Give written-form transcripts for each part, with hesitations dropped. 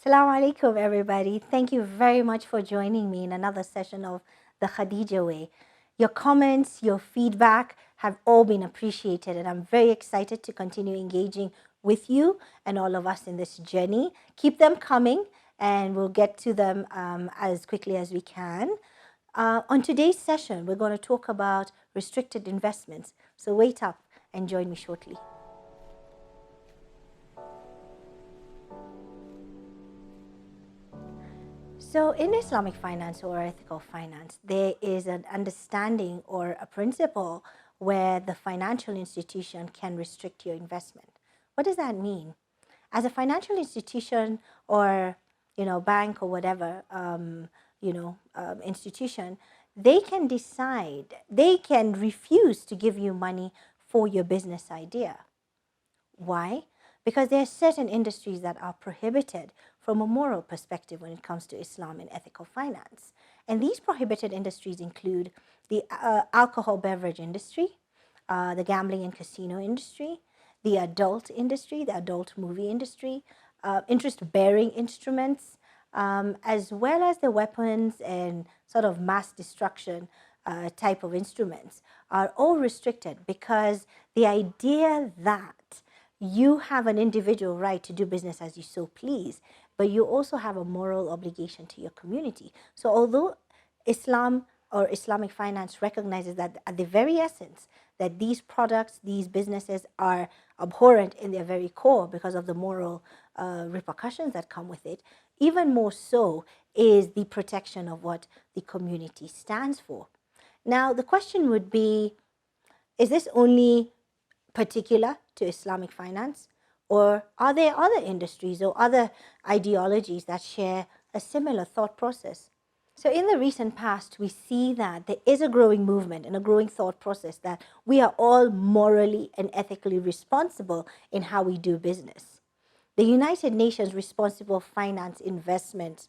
Assalamu alaikum, everybody. Thank you very much for joining me in another session of the Khadija Way. Your comments, your feedback have all been appreciated, and I'm very excited to continue engaging with you and all of us in this journey. Keep them coming, and we'll get to them as quickly as we can. On today's session, we're going to talk about restricted investments. So wait up and join me shortly. So in Islamic finance or ethical finance, there is an understanding or a principle where the financial institution can restrict your investment. What does that mean? As a financial institution or bank or whatever institution, they can decide, they can refuse to give you money for your business idea. Why? Because there are certain industries that are prohibited from a moral perspective when it comes to Islam and ethical finance. And these prohibited industries include the alcohol beverage industry, the gambling and casino industry, the adult industry, the adult movie industry, interest-bearing instruments, as well as the weapons and sort of mass destruction type of instruments are all restricted because the idea that you have an individual right to do business as you so please, but you also have a moral obligation to your community. So although Islam or Islamic finance recognizes that at the very essence that these products, these businesses are abhorrent in their very core because of the moral repercussions that come with it, even more so is the protection of what the community stands for. Now, the question would be, is this only particular to Islamic finance, or are there other industries or other ideologies that share a similar thought process? So in the recent past, we see that there is a growing movement and a growing thought process that we are all morally and ethically responsible in how we do business. The United Nations Responsible Finance Investment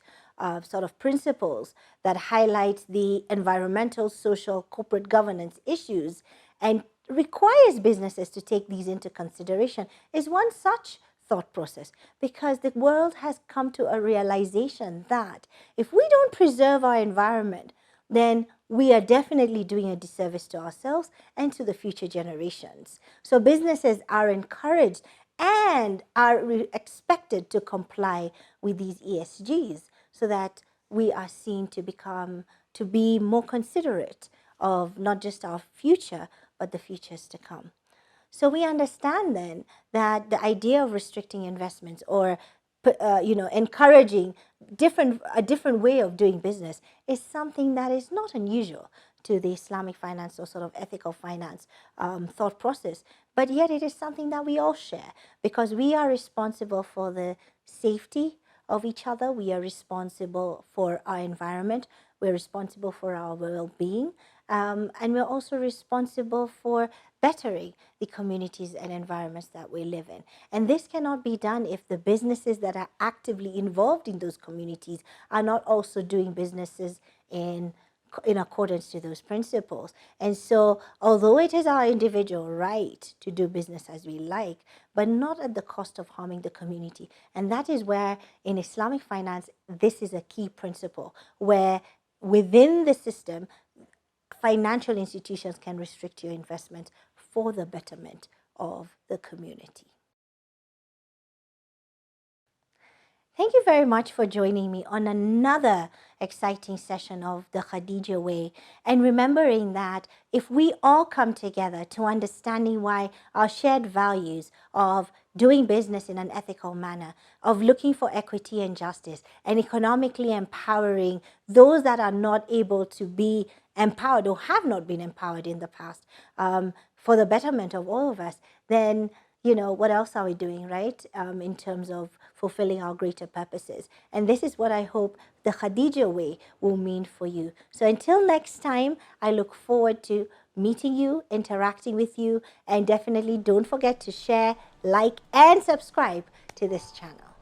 sort of principles that highlight the environmental, social, corporate governance issues and requires businesses to take these into consideration is one such thought process, because the world has come to a realization that if we don't preserve our environment, then we are definitely doing a disservice to ourselves and to the future generations. So businesses are encouraged and are expected to comply with these ESGs so that we are seen to be more considerate of not just our future, but the futures to come. So we understand then that the idea of restricting investments or encouraging a different way of doing business is something that is not unusual to the Islamic finance or sort of ethical finance thought process. But yet it is something that we all share because we are responsible for the safety of each other. We are responsible for our environment. We're responsible for our well-being. And we're also responsible for bettering the communities and environments that we live in. And this cannot be done if the businesses that are actively involved in those communities are not also doing businesses in accordance to those principles. And so, although it is our individual right to do business as we like, but not at the cost of harming the community. And that is where, in Islamic finance, this is a key principle, where within the system, financial institutions can restrict your investment for the betterment of the community. Thank you very much for joining me on another exciting session of the Khadija Way, and remembering that if we all come together to understanding why our shared values of doing business in an ethical manner, of looking for equity and justice, and economically empowering those that are not able to be empowered or have not been empowered in the past for the betterment of all of us, then what else are we doing, right? In terms of fulfilling our greater purposes. And this is what I hope the Khadija Way will mean for you. So until next time, I look forward to meeting you, interacting with you, and definitely don't forget to share, like, and subscribe to this channel.